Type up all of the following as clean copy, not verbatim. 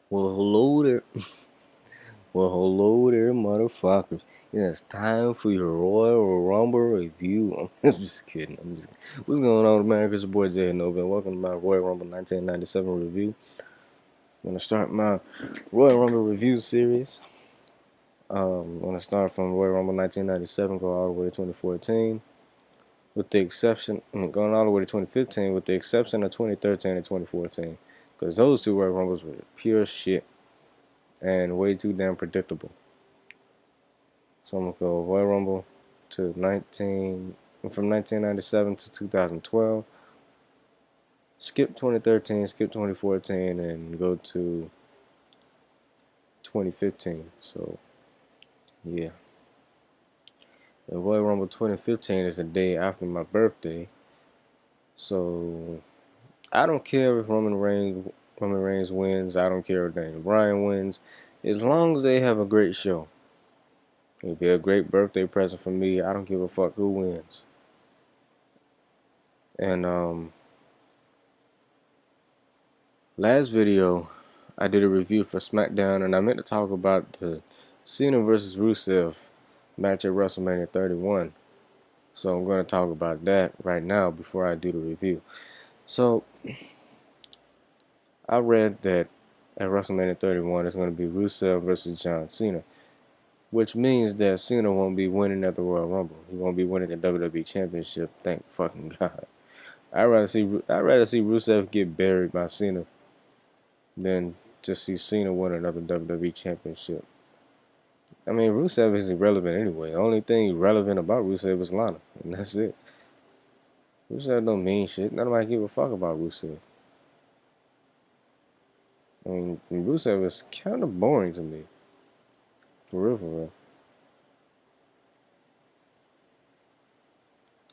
Well, hello there. Well, hello there, motherfuckers. It's time for your Royal Rumble review. I'm just kidding. What's going on, America? It's your boy Jay Nova, and welcome to my Royal Rumble 1997 review. I'm gonna start my Royal Rumble review series. I'm gonna start from Royal Rumble 1997, go all the way to 2014, with the exception, going all the way to 2015, with the exception of 2013 and 2014, because those two Royal Rumbles were pure shit and way too damn predictable. So I'm gonna go Royal Rumble to from 1997 to 2012. Skip 2013, skip 2014, and go to 2015. So yeah, the Royal Rumble 2015 is the day after my birthday. So I don't care if Roman Reigns wins. I don't care if Daniel Bryan wins, as long as they have a great show. It'll be a great birthday present for me. I don't give a fuck who wins. And last video, I did a review for SmackDown, and I meant to talk about the Cena versus Rusev match at WrestleMania 31. So I'm going to talk about that right now before I do the review. So I read that at WrestleMania 31 it's going to be Rusev versus John Cena, which means that Cena won't be winning at the Royal Rumble. He won't be winning the WWE Championship. Thank fucking God. I'd rather see Rusev get buried by Cena than just see Cena win another WWE Championship. I mean, Rusev is irrelevant anyway. The only thing relevant about Rusev is Lana, and that's it. Rusev don't mean shit. Nobody give a fuck about Rusev. I mean, Rusev is kind of boring to me. For real, for real.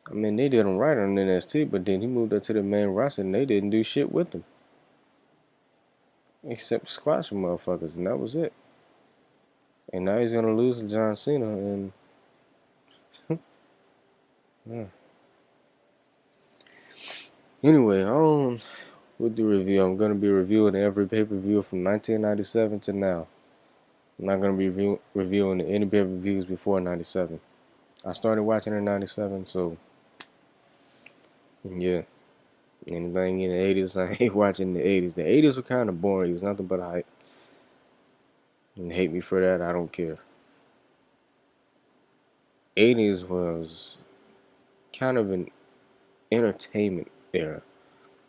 I mean, they did him right on NXT, but then he moved up to the main roster, and they didn't do shit with him. Except squash some motherfuckers, and that was it. And now he's gonna lose to John Cena, and yeah. Anyway, on with the review. I'm gonna be reviewing every pay-per-view from 1997 to now. I'm not gonna be reviewing any pay-per-views before 97. I started watching in 97, so yeah. Anything in the 80s, I hate watching the 80s. The 80s were kind of boring. It was nothing but hype. And hate me for that, I don't care. 80s was kind of an entertainment era.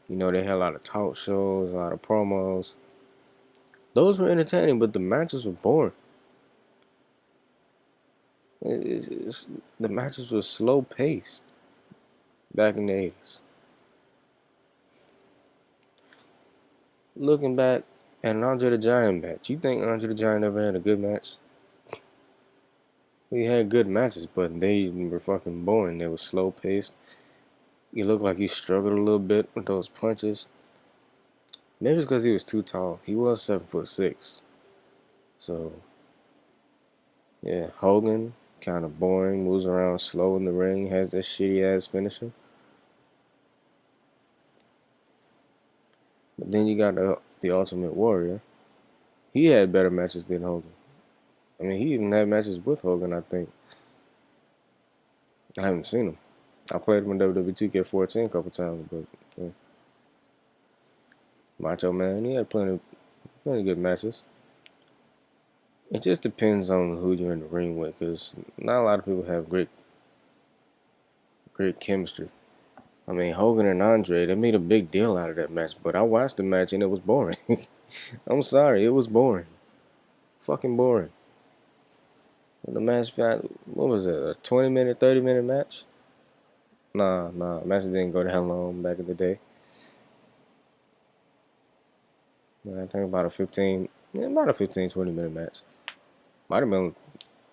You know, they had a lot of talk shows, a lot of promos. Those were entertaining, but the matches were boring. The matches were slow paced back in the 80s. Looking back at an Andre the Giant match, you think Andre the Giant ever had a good match? He had good matches, but they were fucking boring. They were slow paced. He looked like he struggled a little bit with those punches. Maybe it's because he was too tall. He was 7'6". So yeah, Hogan, kind of boring, moves around slow in the ring, has that shitty ass finisher. But then you got the Ultimate Warrior. He had better matches than Hogan. I mean, he even had matches with Hogan, I think. I haven't seen him. I played him in WWE 2K14 a couple times, but yeah. Macho Man, he had plenty good matches. It just depends on who you're in the ring with, because not a lot of people have great chemistry. I mean, Hogan and Andre, they made a big deal out of that match, but I watched the match and it was boring. I'm sorry, it was boring. Fucking boring. When the match what was it, a 20-minute, 30-minute match? Nah, matches didn't go that long back in the day. I think about a 15, 20-minute match. Might have been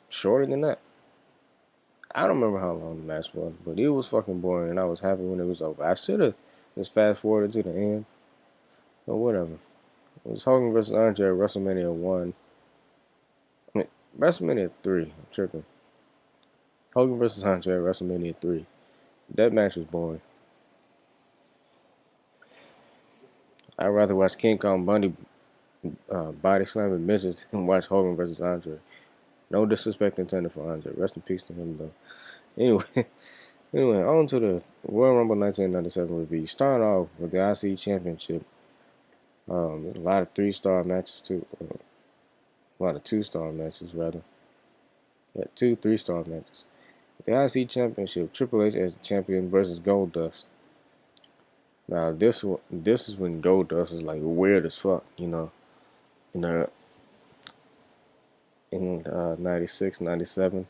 shorter than that. I don't remember how long the match was, but it was fucking boring, and I was happy when it was over. I should have just fast forwarded to the end, but whatever. It was Hogan versus Andre at WrestleMania 1. I mean, WrestleMania 3. I'm tripping. Hogan versus Andre at WrestleMania 3. That match was boring. I'd rather watch King Kong Bundy body slamming bitches and watch Hogan versus Andre. No disrespect intended for Andre. Rest in peace to him though. Anyway, anyway, on to the Royal Rumble 1997 review. Starting off with the IC Championship. There's a lot of 3-star matches too. A lot of 2-star matches rather. Yeah, 2 3-star matches. The IC Championship, Triple H as the champion versus Goldust. Now this is when Goldust was like weird as fuck, you know, in the in 96, 97.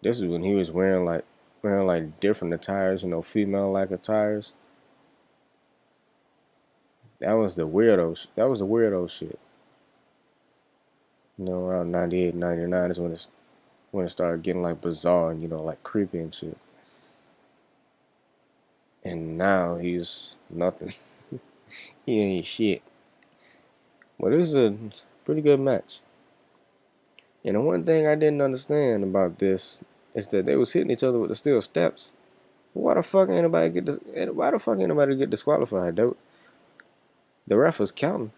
This is when he was wearing like different attires, you know, female like attires. That was the weirdo. That was the weirdo shit. You know, around 98, 99 is when it started getting like bizarre and, you know, like creepy and shit. And now he's nothing. He ain't shit. But this is a pretty good match. And the one thing I didn't understand about this is that they was hitting each other with the steel steps. Why the fuck ain't nobody get disqualified? The ref was counting.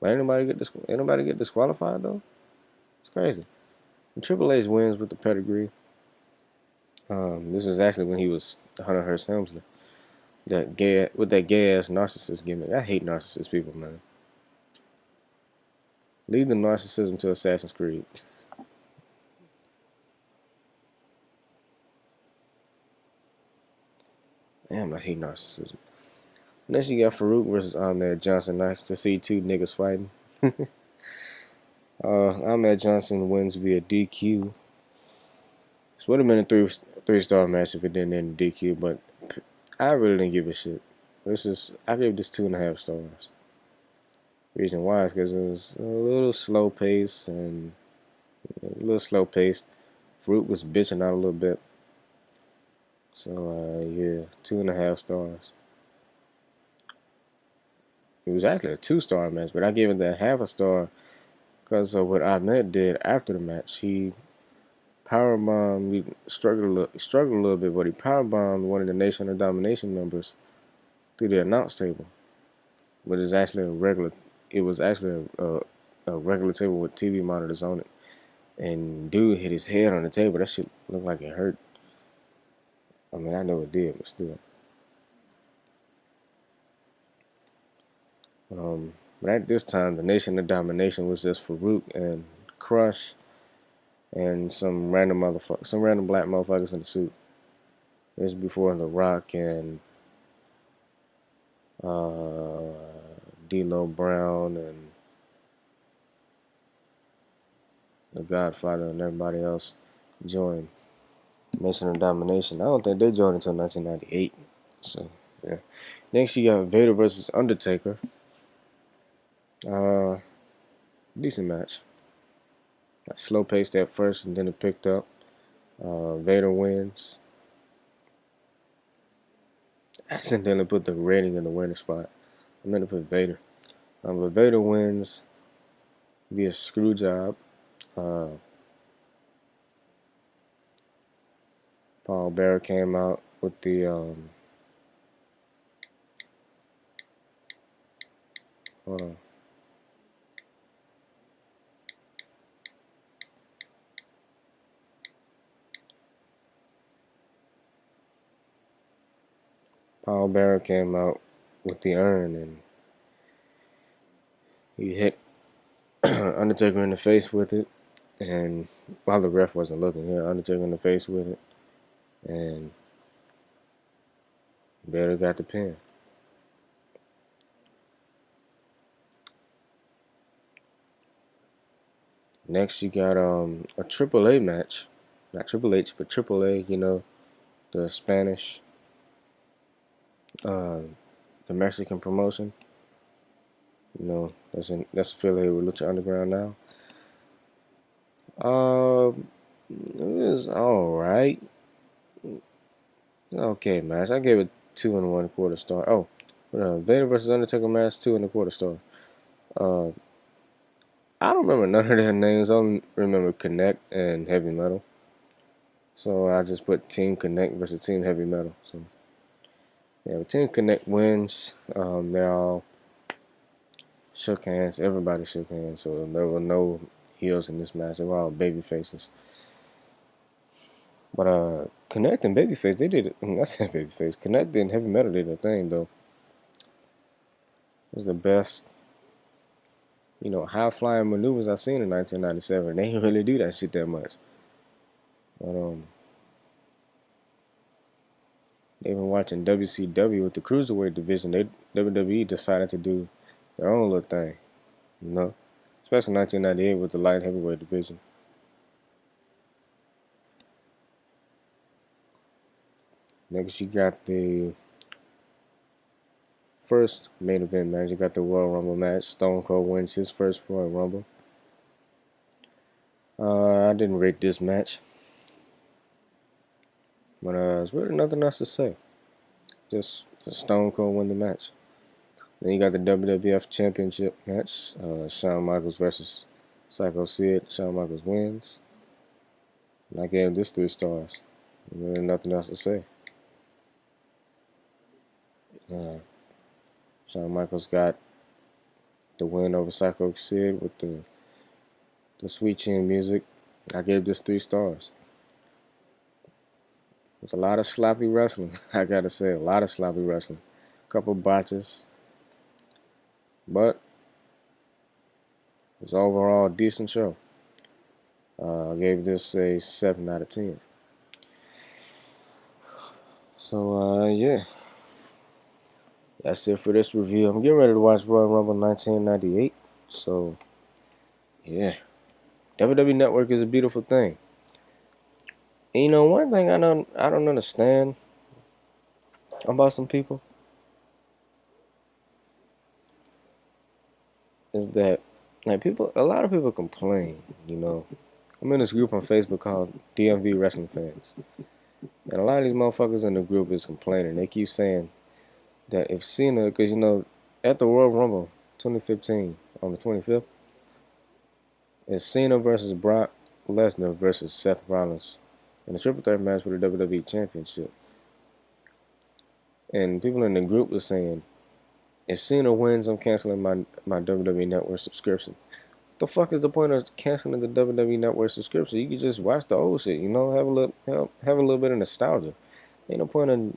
But ain't nobody get disqualified though? It's crazy. And Triple H wins with the pedigree. This was actually when he was Hunter Hearst Helmsley. That gay ass narcissist gimmick. I hate narcissist people, man. Leave the narcissism to Assassin's Creed. Damn, I hate narcissism. Next you got Farouk versus Ahmed Johnson. Nice to see 2 niggas fighting. Ahmed Johnson wins via DQ. This would have been a 3-star match if it didn't end in DQ, but I really didn't give a shit. I gave this 2.5 stars. Reason why is because it was a little slow paced Farouk was bitching out a little bit. So yeah, 2.5 stars. It was actually a 2-star match, but I gave it that half a star because of what Ahmed did after the match. He powerbombed. He struggled a little bit, but he powerbombed one of the Nation of Domination members through the announce table. But it was actually a regular table with TV monitors on it. And dude hit his head on the table. That shit looked like it hurt. I mean, I know it did, but still. But at this time, the Nation of Domination was just Farouk and Crush and some random black motherfuckers in the suit. This is before The Rock and D'Lo Brown and The Godfather and everybody else joined Nation of Domination. I don't think they joined until 1998. So yeah. Next you got Vader versus Undertaker. Decent match. Slow paced at first and then it picked up. Vader wins. I accidentally put the rating in the winner spot. I meant to put Vader. But Vader wins via screw job. Paul Bearer came out with the hold on. Paul Bearer came out with the urn and he hit Undertaker in the face with it. And while the ref wasn't looking, he hit Undertaker in the face with it. And Vader got the pin. Next you got a AAA match. Not Triple H, but AAA, you know, the Spanish the Mexican promotion. You know, that's affiliated with Lucha Underground now. It was alright. Okay, match. I gave it 2.25 star. Oh, Vader versus Undertaker match, 2.25 star. I don't remember none of their names. I only remember Connect and Heavy Metal. So I just put Team Connect versus Team Heavy Metal. So Yeah, but Team Connect wins. They all shook hands. Everybody shook hands. So there were no heels in this match. They were all baby faces. But Connect and Babyface, they did it. That's Babyface. Connect and Heavy Metal did their thing though. It was the best, high flying maneuvers I've seen in 1997. They didn't really do that shit that much. But they've been watching WCW with the cruiserweight division. WWE decided to do their own little thing, especially 1998 with the light heavyweight division. Next, you got the first main event match. You got the Royal Rumble match. Stone Cold wins his first Royal Rumble. I didn't rate this match, but there's really nothing else to say. Just Stone Cold win the match. Then you got the WWF Championship match. Shawn Michaels versus Psycho Sid. Shawn Michaels wins. And I gave this 3 stars. Really nothing else to say. Shawn Michaels got the win over Psycho Sid with the sweet chin music. I gave this 3 stars. There's a lot of sloppy wrestling. I gotta say, a lot of sloppy wrestling. A couple botches. But it was overall a decent show. I gave this a 7 out of 10. So, yeah. That's it for this review. I'm getting ready to watch Royal Rumble 1998. So, yeah. WWE Network is a beautiful thing. And one thing I don't understand about some people is that a lot of people complain, I'm in this group on Facebook called DMV Wrestling Fans. And a lot of these motherfuckers in the group is complaining. They keep saying that if Cena, because at the Royal Rumble 2015 on the 25th, it's Cena versus Brock Lesnar versus Seth Rollins in a triple threat match for the WWE Championship. And people in the group were saying, if Cena wins, I'm canceling my WWE Network subscription. What the fuck is the point of canceling the WWE Network subscription? You can just watch the old shit, have a little bit of nostalgia. Ain't no point in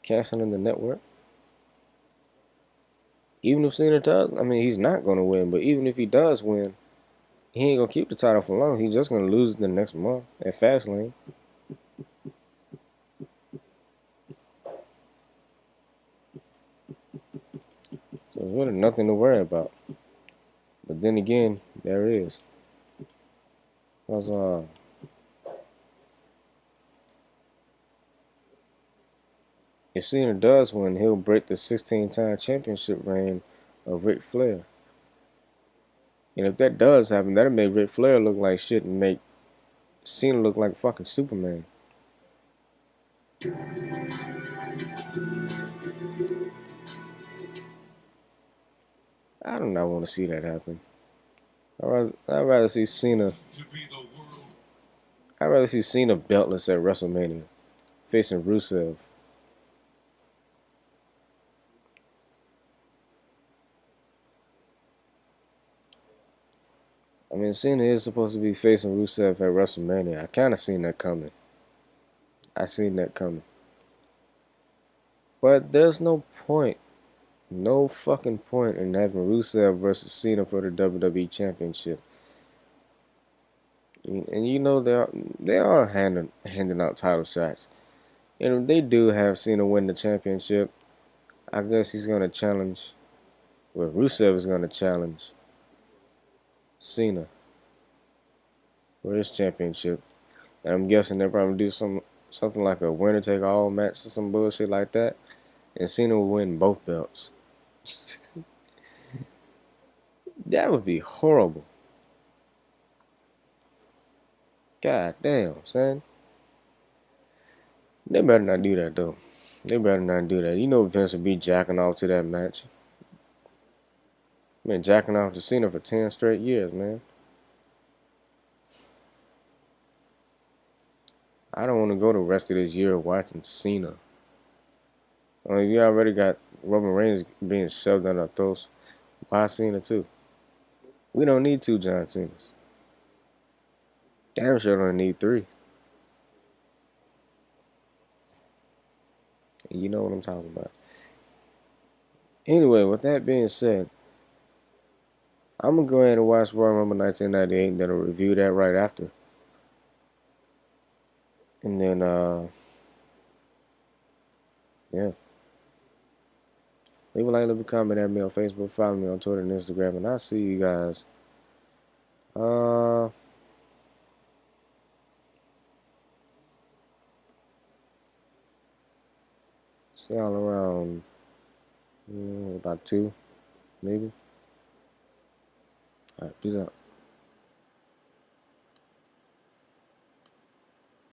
canceling the network. Even if Cena does, he's not gonna win, but even if he does win, he ain't gonna keep the title for long. He's just gonna lose it the next month at Fastlane. So there's really nothing to worry about. But then again, there is. Because if Cena does win, he'll break the 16-time championship reign of Ric Flair. And if that does happen, that'll make Ric Flair look like shit and make Cena look like fucking Superman. I do not want to see that happen. I'd rather see Cena. I'd rather see Cena beltless at WrestleMania, facing Rusev. Cena is supposed to be facing Rusev at WrestleMania. I kind of seen that coming. But there's no fucking point in having Rusev versus Cena for the WWE Championship. And they are handing out title shots. And if they do have Cena win the championship, I guess he's gonna challenge. Well, Rusev is gonna challenge Cena for his championship, and I'm guessing they'll probably do something like a winner take all match or some bullshit like that, and Cena will win both belts. That would be horrible. God damn, son. They better not do that though. They better not do that. Vince would be jacking off to that match. Been jacking off to Cena for 10 straight years, man. I don't want to go the rest of this year watching Cena. You already got Roman Reigns being shoved down our throats. Why Cena too? We don't need two John Cenas. Damn sure don't need three. And you know what I'm talking about. Anyway, with that being said, I'm gonna go ahead and watch Royal Rumble 1998 and then I'll review that right after. And then yeah. Leave a like, leave a comment at me on Facebook, follow me on Twitter and Instagram, and I'll see you guys. See y'all around about 2, maybe. Alright, peace out.